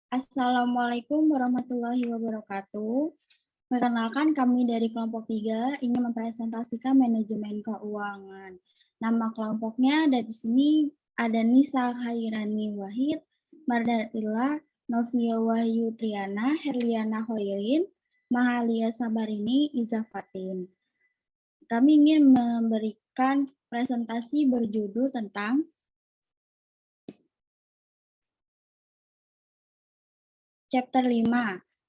Assalamualaikum warahmatullahi wabarakatuh. Perkenalkan, kami dari kelompok 3 ingin mempresentasikan manajemen keuangan. Nama kelompoknya dari sini ada Nisa Khairani Wahid, Mardatilla, Novia Wahyu Triana, Herliana Hoirin, Mahalia Sabarini, Izafatin. Kami ingin memberikan presentasi berjudul tentang Chapter 5,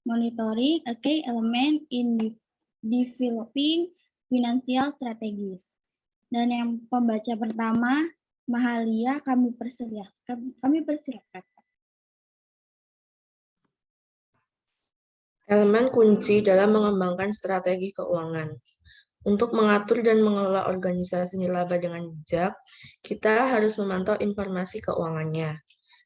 Monitoring a Key Element in Developing Financial Strategies. Dan yang pembaca pertama, Mahalia, kami persilakan. Elemen kunci dalam mengembangkan strategi keuangan. Untuk mengatur dan mengelola organisasi nirlaba dengan bijak, kita harus memantau informasi keuangannya.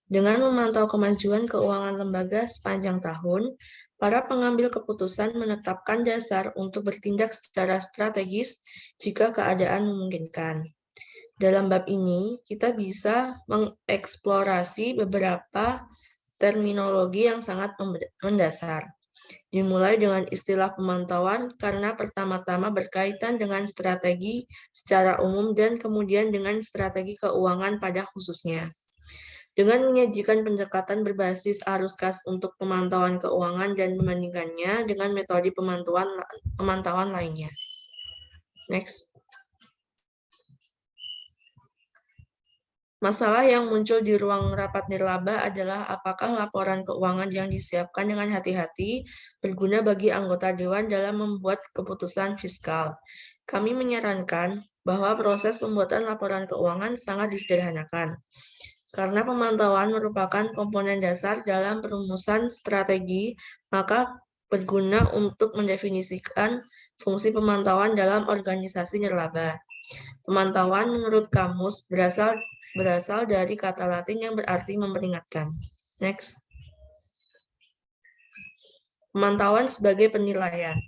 Dengan memantau kemajuan keuangan lembaga sepanjang tahun, para pengambil keputusan menetapkan dasar untuk bertindak secara strategis jika keadaan memungkinkan. Dalam bab ini, kita bisa mengeksplorasi beberapa terminologi yang sangat mendasar. Dimulai dengan istilah pemantauan karena pertama-tama berkaitan dengan strategi secara umum dan kemudian dengan strategi keuangan pada khususnya. Dengan menyajikan pendekatan berbasis arus kas untuk pemantauan keuangan dan membandingkannya dengan metode pemantauan lainnya. Next. Masalah yang muncul di ruang rapat nirlaba adalah apakah laporan keuangan yang disiapkan dengan hati-hati berguna bagi anggota dewan dalam membuat keputusan fiskal. Kami menyarankan bahwa proses pembuatan laporan keuangan sangat disederhanakan. Karena pemantauan merupakan komponen dasar dalam perumusan strategi, maka berguna untuk mendefinisikan fungsi pemantauan dalam organisasi nirlaba. Pemantauan menurut kamus berasal dari kata Latin yang berarti memperingatkan. Next. Pemantauan sebagai penilaian.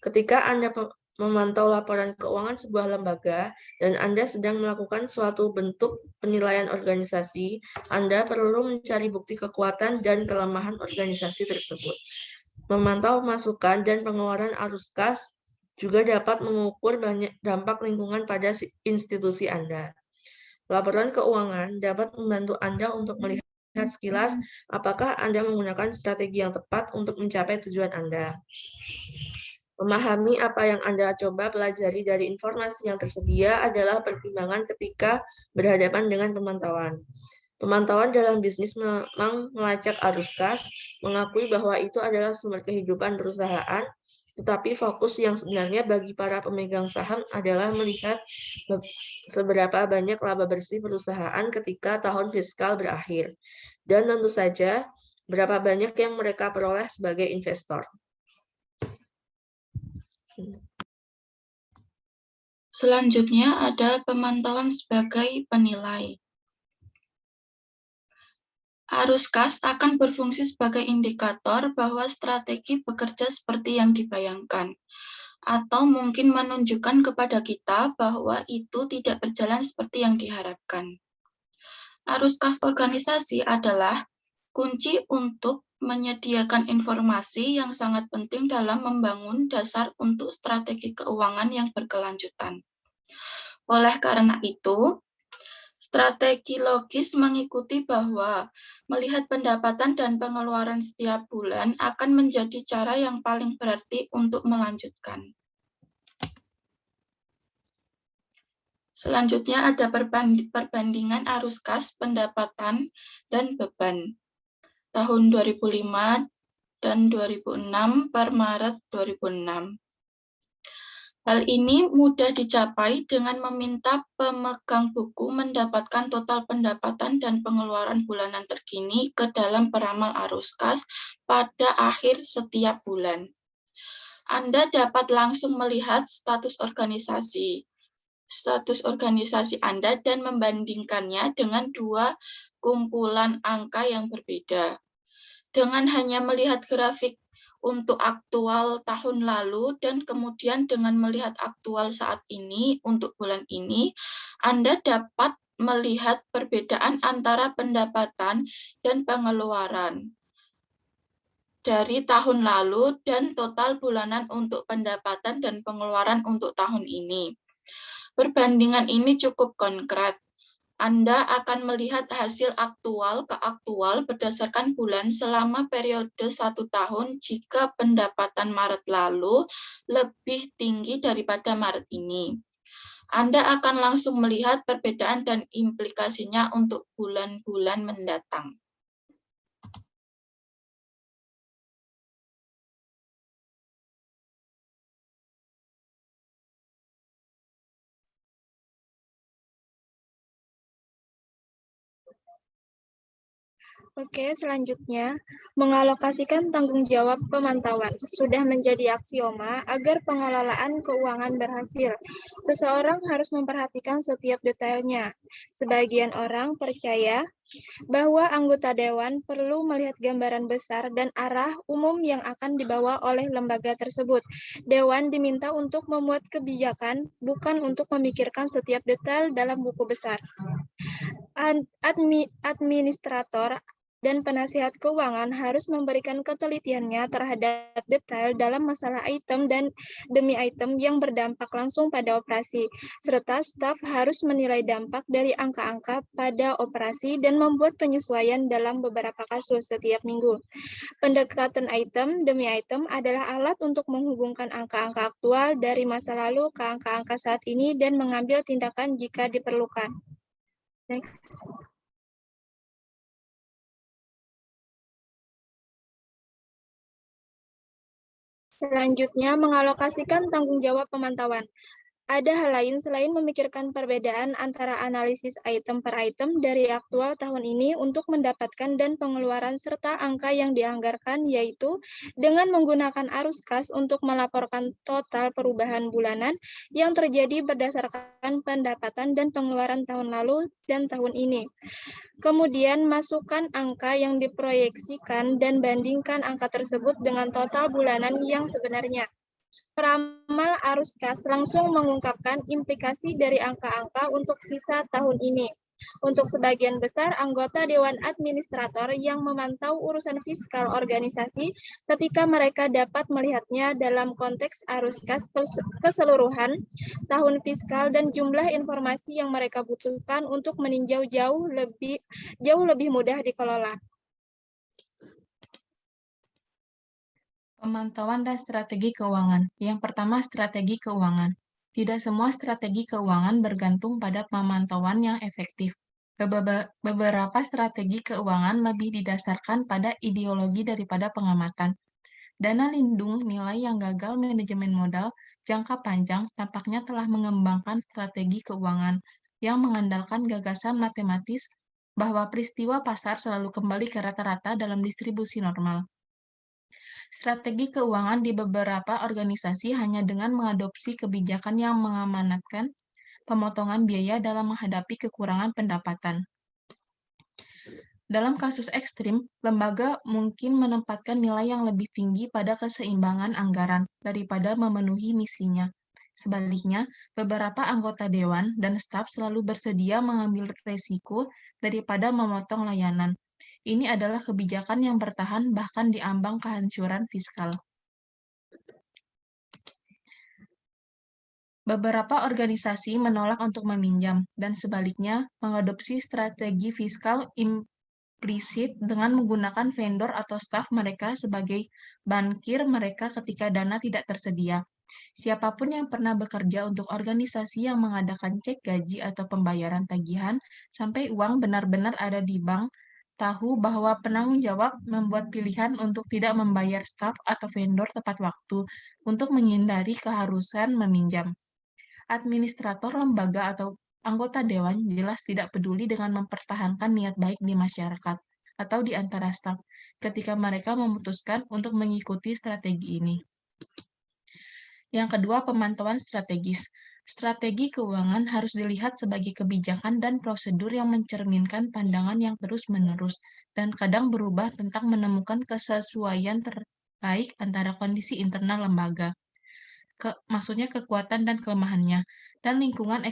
Ketika Anda memantau laporan keuangan sebuah lembaga dan Anda sedang melakukan suatu bentuk penilaian organisasi, Anda perlu mencari bukti kekuatan dan kelemahan organisasi tersebut. Memantau masukan dan pengeluaran arus kas juga dapat mengukur banyak dampak lingkungan pada institusi Anda. Laporan keuangan dapat membantu Anda untuk melihat sekilas apakah Anda menggunakan strategi yang tepat untuk mencapai tujuan Anda. Memahami apa yang Anda coba pelajari dari informasi yang tersedia adalah pertimbangan ketika berhadapan dengan pemantauan. Pemantauan dalam bisnis memang melacak arus kas, mengakui bahwa itu adalah sumber kehidupan perusahaan, tetapi fokus yang sebenarnya bagi para pemegang saham adalah melihat seberapa banyak laba bersih perusahaan ketika tahun fiskal berakhir, dan tentu saja berapa banyak yang mereka peroleh sebagai investor. Selanjutnya ada pemantauan sebagai penilai. Arus kas akan berfungsi sebagai indikator bahwa strategi bekerja seperti yang dibayangkan, atau mungkin menunjukkan kepada kita bahwa itu tidak berjalan seperti yang diharapkan. Arus kas organisasi adalah kunci untuk menyediakan informasi yang sangat penting dalam membangun dasar untuk strategi keuangan yang berkelanjutan. Oleh karena itu, strategi logis mengikuti bahwa melihat pendapatan dan pengeluaran setiap bulan akan menjadi cara yang paling berarti untuk melanjutkan. Selanjutnya ada perbandingan arus kas, pendapatan, dan beban. Tahun 2005 dan 2006 per Maret 2006. Hal ini mudah dicapai dengan meminta pemegang buku mendapatkan total pendapatan dan pengeluaran bulanan terkini ke dalam peramal arus kas pada akhir setiap bulan. Anda dapat langsung melihat status organisasi Anda dan membandingkannya dengan dua kumpulan angka yang berbeda. Dengan hanya melihat grafik untuk aktual tahun lalu dan kemudian dengan melihat aktual saat ini untuk bulan ini, Anda dapat melihat perbedaan antara pendapatan dan pengeluaran. dari tahun lalu dan total bulanan untuk pendapatan dan pengeluaran untuk tahun ini. Perbandingan ini cukup konkret. Anda akan melihat hasil aktual ke aktual berdasarkan bulan selama periode 1 tahun jika pendapatan Maret lalu lebih tinggi daripada Maret ini. Anda akan langsung melihat perbedaan dan implikasinya untuk bulan-bulan mendatang. Oke, selanjutnya, mengalokasikan tanggung jawab pemantauan sudah menjadi aksioma agar pengelolaan keuangan berhasil. Seseorang harus memperhatikan setiap detailnya. Sebagian orang percaya bahwa anggota dewan perlu melihat gambaran besar dan arah umum yang akan dibawa oleh lembaga tersebut. Dewan diminta untuk memuat kebijakan, bukan untuk memikirkan setiap detail dalam buku besar. Administrator dan penasihat keuangan harus memberikan ketelitiannya terhadap detail dalam masalah item dan demi item yang berdampak langsung pada operasi, serta staf harus menilai dampak dari angka-angka pada operasi dan membuat penyesuaian dalam beberapa kasus setiap minggu. Pendekatan item demi item adalah alat untuk menghubungkan angka-angka aktual dari masa lalu ke angka-angka saat ini dan mengambil tindakan jika diperlukan. Next. Selanjutnya, mengalokasikan tanggung jawab pemantauan. Ada hal lain selain memikirkan perbedaan antara analisis item per item dari aktual tahun ini untuk mendapatkan dan pengeluaran serta angka yang dianggarkan, yaitu dengan menggunakan arus kas untuk melaporkan total perubahan bulanan yang terjadi berdasarkan pendapatan dan pengeluaran tahun lalu dan tahun ini. Kemudian masukkan angka yang diproyeksikan dan bandingkan angka tersebut dengan total bulanan yang sebenarnya. Peramal arus kas langsung mengungkapkan implikasi dari angka-angka untuk sisa tahun ini. Untuk sebagian besar anggota Dewan Administrator yang memantau urusan fiskal organisasi ketika mereka dapat melihatnya dalam konteks arus kas keseluruhan tahun fiskal dan jumlah informasi yang mereka butuhkan untuk meninjau jauh lebih mudah dikelola. Pemantauan dan strategi keuangan. Yang pertama, strategi keuangan. Tidak semua strategi keuangan bergantung pada pemantauan yang efektif. Beberapa strategi keuangan lebih didasarkan pada ideologi daripada pengamatan. Dana lindung nilai yang gagal manajemen modal jangka panjang tampaknya telah mengembangkan strategi keuangan yang mengandalkan gagasan matematis bahwa peristiwa pasar selalu kembali ke rata-rata dalam distribusi normal. Strategi keuangan di beberapa organisasi hanya dengan mengadopsi kebijakan yang mengamanatkan pemotongan biaya dalam menghadapi kekurangan pendapatan. Dalam kasus ekstrim, lembaga mungkin menempatkan nilai yang lebih tinggi pada keseimbangan anggaran daripada memenuhi misinya. Sebaliknya, beberapa anggota dewan dan staf selalu bersedia mengambil resiko daripada memotong layanan. Ini adalah kebijakan yang bertahan bahkan di ambang kehancuran fiskal. Beberapa organisasi menolak untuk meminjam, dan sebaliknya mengadopsi strategi fiskal implisit dengan menggunakan vendor atau staf mereka sebagai bankir mereka ketika dana tidak tersedia. Siapapun yang pernah bekerja untuk organisasi yang mengadakan cek gaji atau pembayaran tagihan sampai uang benar-benar ada di bank, tahu bahwa penanggung jawab membuat pilihan untuk tidak membayar staf atau vendor tepat waktu untuk menghindari keharusan meminjam. Administrator lembaga atau anggota dewan jelas tidak peduli dengan mempertahankan niat baik di masyarakat atau di antara staf ketika mereka memutuskan untuk mengikuti strategi ini. Yang kedua, pemantauan strategis. Strategi keuangan harus dilihat sebagai kebijakan dan prosedur yang mencerminkan pandangan yang terus-menerus dan kadang berubah tentang menemukan kesesuaian terbaik antara kondisi internal lembaga, maksudnya kekuatan dan kelemahannya, dan lingkungan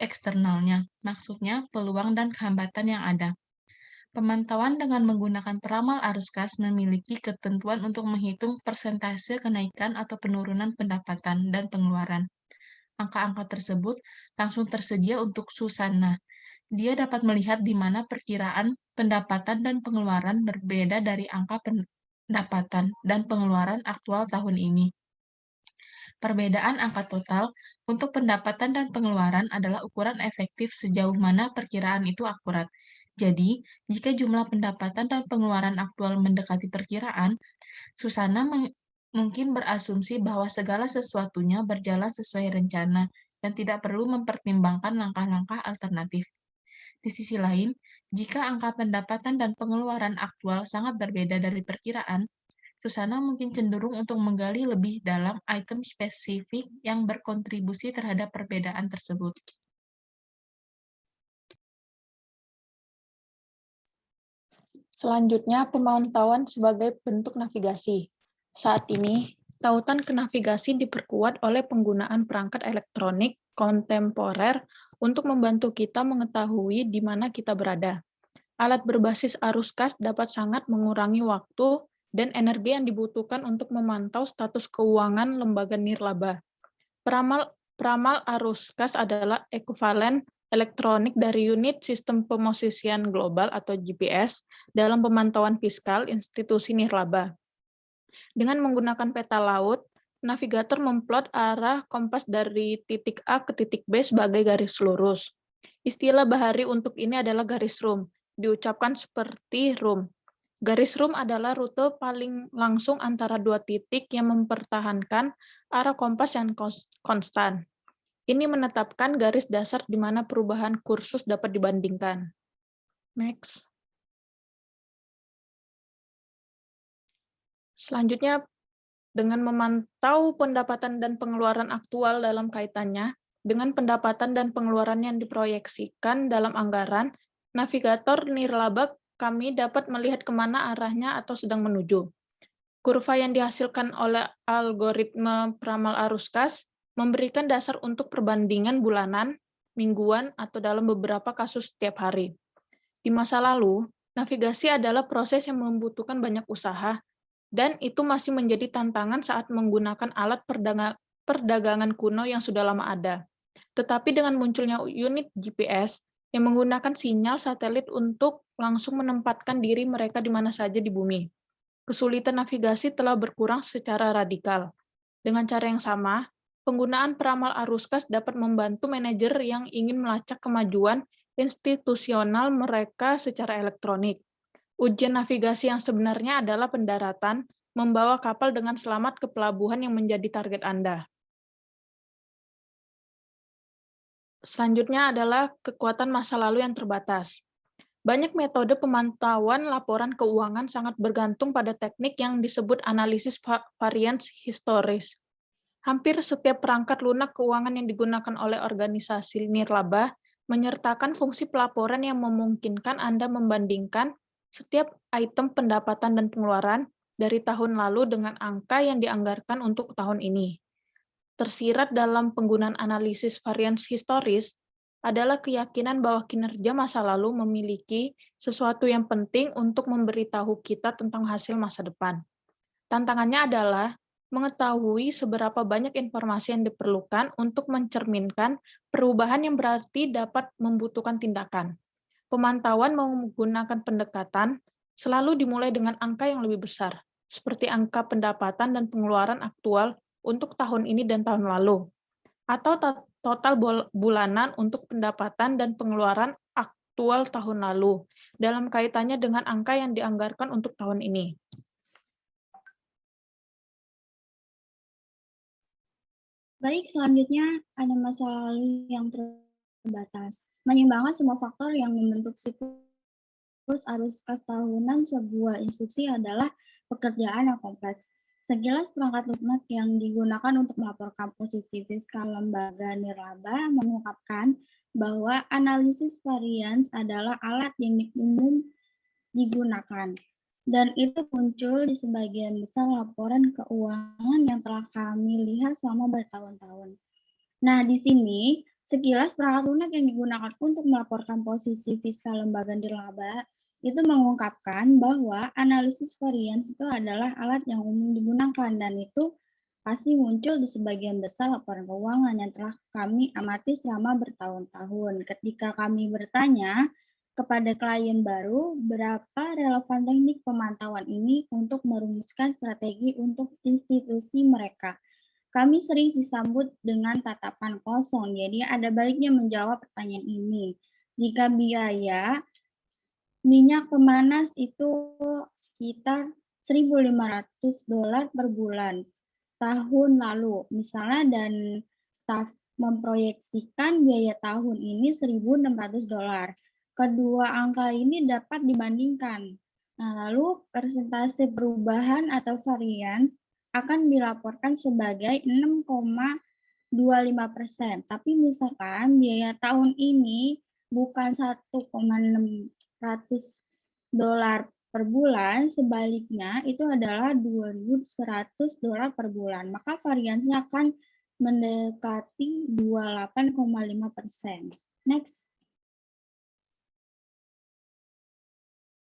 eksternalnya, maksudnya peluang dan kehambatan yang ada. Pemantauan dengan menggunakan peramal arus kas memiliki ketentuan untuk menghitung persentase kenaikan atau penurunan pendapatan dan pengeluaran. Angka-angka tersebut langsung tersedia untuk Susana. Dia dapat melihat di mana perkiraan pendapatan dan pengeluaran berbeda dari angka pendapatan dan pengeluaran aktual tahun ini. Perbedaan angka total untuk pendapatan dan pengeluaran adalah ukuran efektif sejauh mana perkiraan itu akurat. Jadi, jika jumlah pendapatan dan pengeluaran aktual mendekati perkiraan, Susana mungkin berasumsi bahwa segala sesuatunya berjalan sesuai rencana dan tidak perlu mempertimbangkan langkah-langkah alternatif. Di sisi lain, jika angka pendapatan dan pengeluaran aktual sangat berbeda dari perkiraan, Susana mungkin cenderung untuk menggali lebih dalam item spesifik yang berkontribusi terhadap perbedaan tersebut. Selanjutnya, pemantauan sebagai bentuk navigasi. Saat ini, tautan ke navigasi diperkuat oleh penggunaan perangkat elektronik kontemporer untuk membantu kita mengetahui di mana kita berada. Alat berbasis arus kas dapat sangat mengurangi waktu dan energi yang dibutuhkan untuk memantau status keuangan lembaga nirlaba. Peramal arus kas adalah ekuivalen elektronik dari unit sistem pemosisian global atau GPS dalam pemantauan fiskal institusi nirlaba. Dengan menggunakan peta laut, navigator memplot arah kompas dari titik A ke titik B sebagai garis lurus. Istilah bahari untuk ini adalah garis rum, diucapkan seperti rum. Garis rum adalah rute paling langsung antara dua titik yang mempertahankan arah kompas yang konstan. Ini menetapkan garis dasar di mana perubahan kursus dapat dibandingkan. Next. Selanjutnya, dengan memantau pendapatan dan pengeluaran aktual dalam kaitannya, dengan pendapatan dan pengeluaran yang diproyeksikan dalam anggaran, navigator nirlaba kami dapat melihat kemana arahnya atau sedang menuju. Kurva yang dihasilkan oleh algoritma peramal arus kas memberikan dasar untuk perbandingan bulanan, mingguan, atau dalam beberapa kasus setiap hari. Di masa lalu, navigasi adalah proses yang membutuhkan banyak usaha, dan itu masih menjadi tantangan saat menggunakan alat perdagangan kuno yang sudah lama ada. Tetapi dengan munculnya unit GPS yang menggunakan sinyal satelit untuk langsung menempatkan diri mereka di mana saja di bumi, kesulitan navigasi telah berkurang secara radikal. Dengan cara yang sama, penggunaan peramal arus kas dapat membantu manajer yang ingin melacak kemajuan institusional mereka secara elektronik. Ujian navigasi yang sebenarnya adalah pendaratan, membawa kapal dengan selamat ke pelabuhan yang menjadi target Anda. Selanjutnya adalah kekuatan masa lalu yang terbatas. Banyak metode pemantauan laporan keuangan sangat bergantung pada teknik yang disebut analisis varians historis. Hampir setiap perangkat lunak keuangan yang digunakan oleh organisasi nirlaba menyertakan fungsi pelaporan yang memungkinkan Anda membandingkan setiap item pendapatan dan pengeluaran dari tahun lalu dengan angka yang dianggarkan untuk tahun ini. Tersirat dalam penggunaan analisis varians historis adalah keyakinan bahwa kinerja masa lalu memiliki sesuatu yang penting untuk memberitahu kita tentang hasil masa depan. Tantangannya adalah mengetahui seberapa banyak informasi yang diperlukan untuk mencerminkan perubahan yang berarti dapat membutuhkan tindakan. Pemantauan menggunakan pendekatan selalu dimulai dengan angka yang lebih besar, seperti angka pendapatan dan pengeluaran aktual untuk tahun ini dan tahun lalu, atau total bulanan untuk pendapatan dan pengeluaran aktual tahun lalu, dalam kaitannya dengan angka yang dianggarkan untuk tahun ini. Baik, selanjutnya ada masa lalu yang terbatas. Menyimbangkan semua faktor yang membentuk siklus arus kas tahunan sebuah institusi adalah pekerjaan yang kompleks. Sekilas perangkat lunak yang digunakan untuk melaporkan posisi fiskal lembaga nirlaba mengungkapkan bahwa analisis varians adalah alat yang umum digunakan. Dan itu muncul di sebagian besar laporan keuangan yang telah kami lihat selama bertahun-tahun. Nah, di sini sekilas perangkat lunak yang digunakan untuk melaporkan posisi fiskal lembaga nirlaba itu mengungkapkan bahwa analisis variance itu adalah alat yang umum digunakan dan itu pasti muncul di sebagian besar laporan keuangan yang telah kami amati selama bertahun-tahun. Ketika kami bertanya kepada klien baru, berapa relevan teknik pemantauan ini untuk merumuskan strategi untuk institusi mereka. Kami sering disambut dengan tatapan kosong, jadi ada baiknya menjawab pertanyaan ini. Jika biaya minyak pemanas itu sekitar $1.500 per bulan tahun lalu, misalnya, dan staf memproyeksikan biaya tahun ini $1.600. Kedua angka ini dapat dibandingkan. Nah, lalu persentase perubahan atau variance akan dilaporkan sebagai 6,25%. Tapi misalkan biaya tahun ini bukan $1.600 per bulan, sebaliknya itu adalah $2.100 per bulan, maka variansinya akan mendekati 28,5%. Next.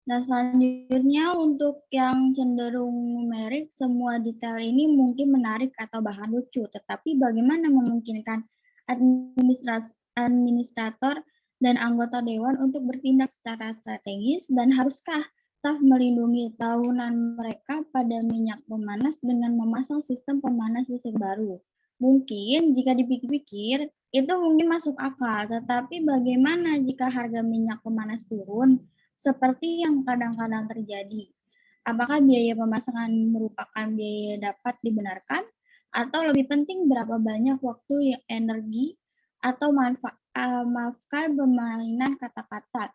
Nah, selanjutnya untuk yang cenderung numerik, semua detail ini mungkin menarik atau bahkan lucu, tetapi bagaimana memungkinkan administrator dan anggota dewan untuk bertindak secara strategis, dan haruskah staf melindungi tahunan mereka pada minyak pemanas dengan memasang sistem pemanas listrik baru? Mungkin jika dipikir-pikir, itu mungkin masuk akal, tetapi bagaimana jika harga minyak pemanas turun? Seperti yang kadang-kadang terjadi. Apakah biaya pemasangan merupakan biaya dapat dibenarkan? Atau lebih penting berapa banyak waktu, energi, atau maafkan permainan kata-kata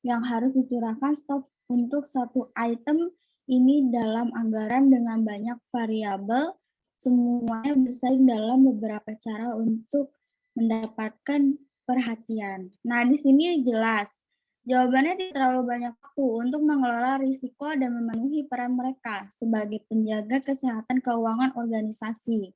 yang harus dicurahkan staf untuk satu item ini dalam anggaran dengan banyak variabel, semuanya bersaing dalam beberapa cara untuk mendapatkan perhatian. Nah, di sini jelas jawabannya tidak terlalu banyak waktu untuk mengelola risiko dan memenuhi peran mereka sebagai penjaga kesehatan keuangan organisasi.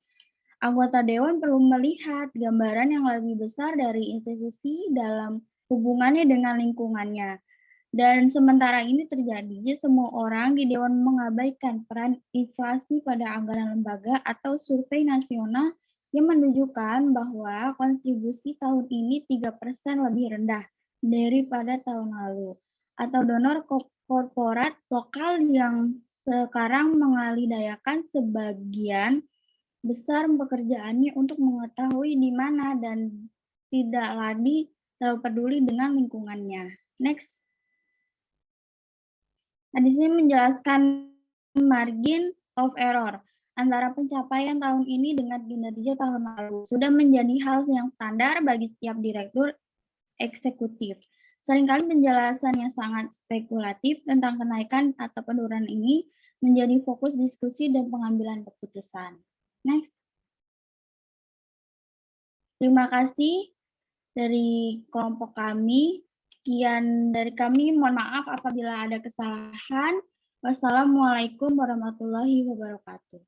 Anggota dewan perlu melihat gambaran yang lebih besar dari institusi dalam hubungannya dengan lingkungannya. Dan sementara ini terjadi, semua orang di dewan mengabaikan peran inflasi pada anggaran lembaga atau survei nasional yang menunjukkan bahwa kontribusi tahun ini 3% lebih rendah daripada tahun lalu, atau donor korporat lokal yang sekarang mengalihdayakan sebagian besar pekerjaannya untuk mengetahui di mana dan tidak lagi terlalu peduli dengan lingkungannya. Next. Nah, di sini menjelaskan margin of error antara pencapaian tahun ini dengan kinerja tahun lalu sudah menjadi hal yang standar bagi setiap direktur eksekutif. Seringkali penjelasan yang sangat spekulatif tentang kenaikan atau penurunan ini menjadi fokus diskusi dan pengambilan keputusan. Next. Terima kasih dari kelompok kami. Sekian dari kami, mohon maaf apabila ada kesalahan. Wassalamualaikum warahmatullahi wabarakatuh.